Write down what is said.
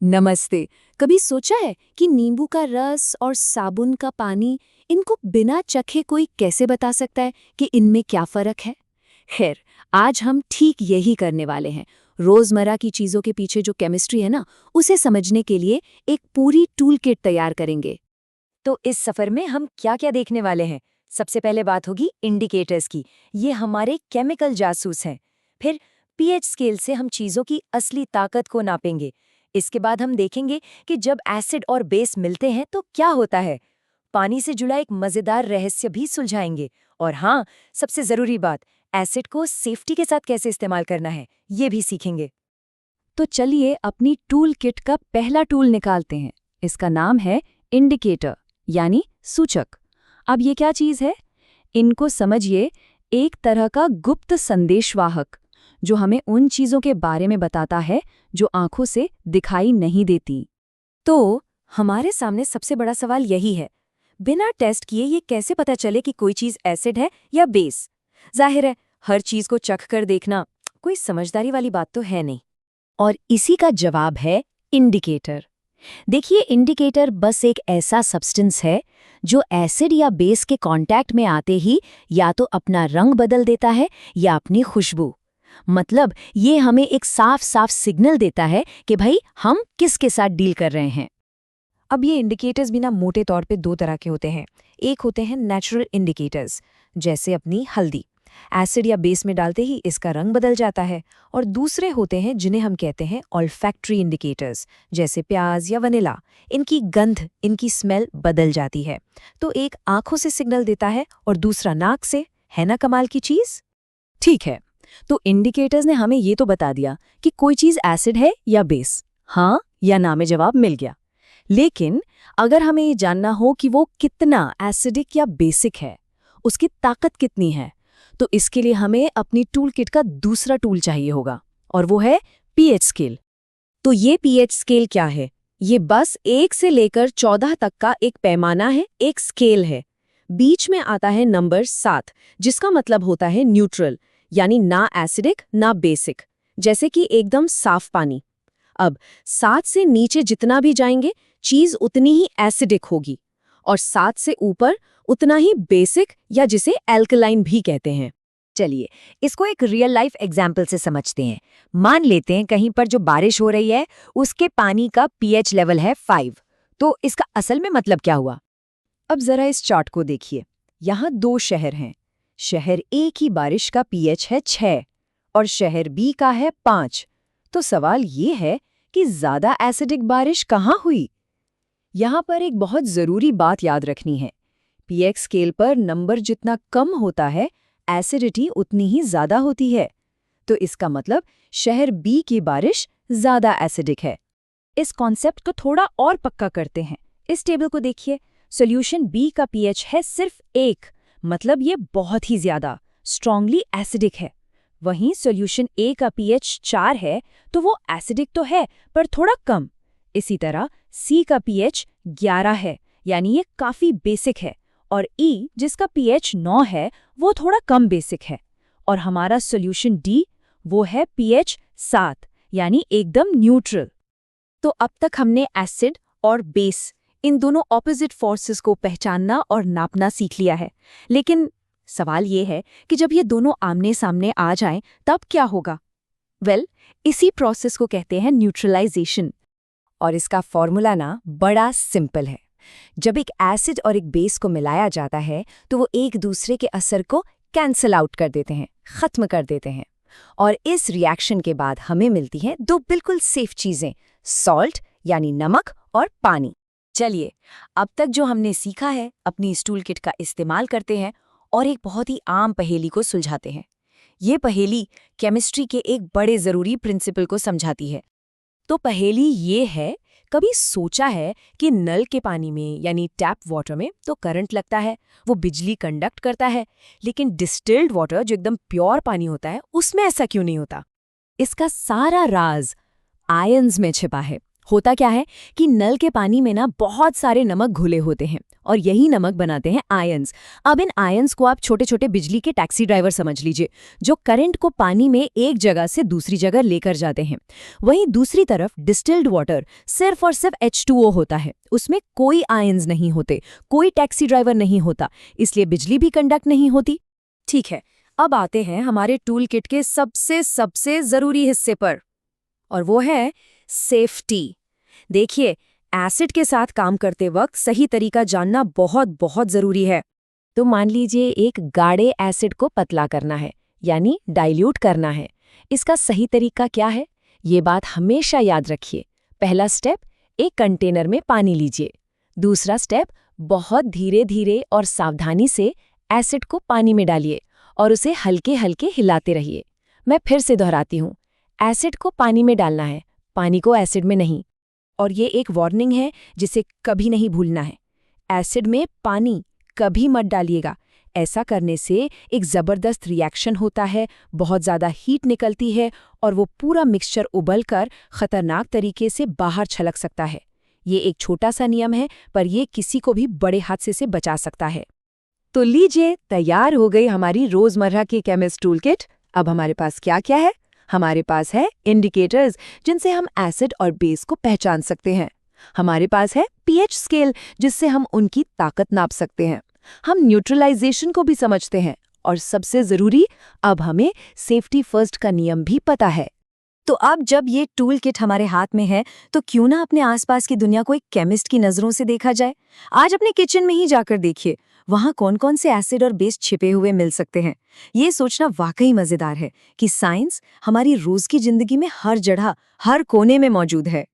नमस्ते। कभी सोचा है कि नींबू का रस और साबुन का पानी, इनको बिना चखे कोई कैसे बता सकता है कि इनमें क्या फर्क है? खैर, आज हम ठीक यही करने वाले हैं। रोजमर्रा की चीजों के पीछे जो केमिस्ट्री है ना, उसे समझने के लिए एक पूरी टूल किट तैयार करेंगे। तो इस सफर में हम क्या क्या देखने वाले हैं? सबसे पहले बात होगी इंडिकेटर्स की। ये हमारे केमिकल जासूस हैं। फिर पीएच स्केल से हम चीजों की असली ताकत को नापेंगे। इसके बाद हम देखेंगे कि जब एसिड और बेस मिलते हैं तो क्या होता है। पानी से जुड़ा एक मजेदार रहस्य भी सुलझाएंगे। और हाँ, सबसे जरूरी बात, एसिड को सेफ्टी के साथ कैसे इस्तेमाल करना है, ये भी सीखेंगे। तो चलिए अपनी टूल किट का पहला टूल निकालते हैं। इसका नाम है इंडिकेटर, यानी सूचक। अब ये क्या चीज है? इनको समझिए, एक तरह का गुप्त संदेशवाहक, जो हमें उन चीजों के बारे में बताता है जो आंखों से दिखाई नहीं देती। तो हमारे सामने सबसे बड़ा सवाल यही है, बिना टेस्ट किए ये कैसे पता चले कि कोई चीज एसिड है या बेस? जाहिर है, हर चीज को चख कर देखना कोई समझदारी वाली बात तो है नहीं। और इसी का जवाब है इंडिकेटर। देखिए, इंडिकेटर बस एक ऐसा सब्सटेंस है जो एसिड या बेस के कांटेक्ट में आते ही या तो अपना रंग बदल देता है या अपनी खुशबू। मतलब ये हमें एक साफ साफ सिग्नल देता है कि भाई हम किसके साथ डील कर रहे हैं। अब ये इंडिकेटर्स भी ना मोटे तौर पे दो तरह के होते हैं। एक होते हैं नेचुरल इंडिकेटर्स, जैसे अपनी हल्दी, एसिड या बेस में डालते ही इसका रंग बदल जाता है। और दूसरे होते हैं जिन्हें हम कहते हैं ऑल्फैक्टरी इंडिकेटर्स, जैसे प्याज या वनीला। इनकी गंध, इनकी स्मेल बदल जाती है। तो एक आंखों से सिग्नल देता है और दूसरा नाक से। है ना कमाल की चीज? ठीक है, तो इंडिकेटर्स ने हमें ये तो बता दिया कि कोई चीज एसिड है या बेस, हाँ या ना में जवाब मिल गया। लेकिन अगर हमें ये जानना हो कि वो कितना एसिडिक या बेसिक है, उसकी ताकत कितनी है, तो इसके लिए हमें अपनी टूल किट का दूसरा टूल चाहिए होगा, और वो है पीएच स्केल। तो ये पीएच स्केल क्या है? ये बस 1 से लेकर 14 तक का एक पैमाना है, एक स्केल है। बीच में आता है नंबर 7, जिसका मतलब होता है न्यूट्रल, यानी ना एसिडिक ना बेसिक, जैसे कि एकदम साफ पानी। अब 7 से नीचे जितना भी जाएंगे, चीज उतनी ही एसिडिक होगी, और 7 से ऊपर उतना ही बेसिक, या जिसे एल्कलाइन भी कहते हैं। चलिए, इसको एक रियल लाइफ एग्जाम्पल से समझते हैं। मान लेते हैं कहीं पर जो बारिश हो रही है, उसके पानी का पीएच लेवल है 5। तो इसका असल में मतलब क्या हुआ? अब जरा इस चार्ट को देखिए। यहाँ 2 शहर हैं। शहर ए की बारिश का पीएच है 6 और शहर बी का है 5। तो सवाल ये है कि ज्यादा एसिडिक बारिश कहाँ हुई? यहाँ पर एक बहुत जरूरी बात याद रखनी है। पीएच स्केल पर नंबर जितना कम होता है, एसिडिटी उतनी ही ज्यादा होती है। तो इसका मतलब शहर बी की बारिश ज्यादा एसिडिक है। इस कॉन्सेप्ट को थोड़ा और पक्का करते हैं। इस टेबल को देखिए। सॉल्यूशन बी का पीएच है सिर्फ 1, मतलब ये बहुत ही ज्यादा स्ट्रांगली एसिडिक है। वहीं सॉल्यूशन ए का पीएच 4 है, तो वो एसिडिक तो है पर थोड़ा कम। इसी तरह सी का पीएच 11 है, यानी ये काफी बेसिक है। और ई, जिसका पीएच 9 है, वो थोड़ा कम बेसिक है। और हमारा सॉल्यूशन डी, वो है पीएच 7, यानी एकदम न्यूट्रल। तो अब तक हमने एसिड और बेस, इन दोनों ऑपोजिट फोर्सेस को पहचानना और नापना सीख लिया है। लेकिन सवाल ये है कि जब ये दोनों आमने सामने आ जाएं, तब क्या होगा? इसी प्रोसेस को कहते हैं न्यूट्रलाइजेशन। और इसका फॉर्मूला ना बड़ा सिंपल है। जब एक एसिड और एक बेस को मिलाया जाता है, तो वो एक दूसरे के असर को कैंसल आउट कर देते हैं, खत्म कर देते हैं। और इस रिएक्शन के बाद हमें मिलती हैं 2 बिल्कुल सेफ चीजें, सॉल्ट यानी नमक और पानी। चलिए, अब तक जो हमने सीखा है, अपनी इस टूल किट का इस्तेमाल करते हैं और एक बहुत ही आम पहेली को सुलझाते हैं। ये पहेली केमिस्ट्री के एक बड़े जरूरी प्रिंसिपल को समझाती है। तो पहेली ये है, कभी सोचा है कि नल के पानी में यानी टैप वाटर में तो करंट लगता है, वो बिजली कंडक्ट करता है, लेकिन डिस्टिल्ड वाटर जो एकदम प्योर पानी होता है, उसमें ऐसा क्यों नहीं होता? इसका सारा राज आयंस में छिपा है, होता क्या है कि नल के पानी में ना बहुत सारे नमक घुले होते हैं और यही नमक बनाते हैं आयंस। अब इन आयंस को आप छोटे छोटे बिजली के टैक्सी ड्राइवर समझ लीजिए, जो करंट को पानी में एक जगह से दूसरी जगह लेकर जाते हैं। वहीं दूसरी तरफ डिस्टिल्ड वाटर सिर्फ और सिर्फ H2O होता है, उसमें कोई आयंस नहीं होते, कोई टैक्सी ड्राइवर नहीं होता, इसलिए बिजली भी कंडक्ट नहीं होती। ठीक है, अब आते हैं हमारे टूल किट के सबसे जरूरी हिस्से पर, और वो है सेफ्टी। देखिए, एसिड के साथ काम करते वक्त सही तरीका जानना बहुत बहुत जरूरी है। तो मान लीजिए एक गाढ़े एसिड को पतला करना है, यानी डाइल्यूट करना है। इसका सही तरीका क्या है, ये बात हमेशा याद रखिए। पहला स्टेप, एक कंटेनर में पानी लीजिए। दूसरा स्टेप, बहुत धीरे धीरे और सावधानी से एसिड को पानी में डालिए और उसे हल्के हल्के हिलाते रहिए। मैं फिर से दोहराती हूँ, एसिड को पानी में डालना है, पानी को एसिड में नहीं। और ये एक वार्निंग है जिसे कभी नहीं भूलना है, एसिड में पानी कभी मत डालिएगा। ऐसा करने से एक ज़बरदस्त रिएक्शन होता है, बहुत ज़्यादा हीट निकलती है और वो पूरा मिक्सचर उबलकर खतरनाक तरीके से बाहर छलक सकता है। ये एक छोटा सा नियम है, पर ये किसी को भी बड़े हादसे से बचा सकता है। तो लीजिए, तैयार हो गई हमारी रोजमर्रा की केमिस्ट टूल किट। अब हमारे पास क्या क्या है? हमारे पास है इंडिकेटर्स, जिनसे हम एसिड और बेस को पहचान सकते हैं। हमारे पास है पीएच स्केल, जिससे हम उनकी ताकत नाप सकते हैं। हम न्यूट्रलाइजेशन को भी समझते हैं, और सबसे जरूरी, अब हमें सेफ्टी फर्स्ट का नियम भी पता है। तो अब जब ये टूल किट हमारे हाथ में है, तो क्यों ना अपने आसपास की दुनिया को एक केमिस्ट की नजरों से देखा जाए। आज अपने किचन में ही जाकर देखिए, वहाँ कौन कौन से एसिड और बेस छिपे हुए मिल सकते हैं। ये सोचना वाकई मजेदार है कि साइंस हमारी रोज की जिंदगी में हर जगह, हर कोने में मौजूद है।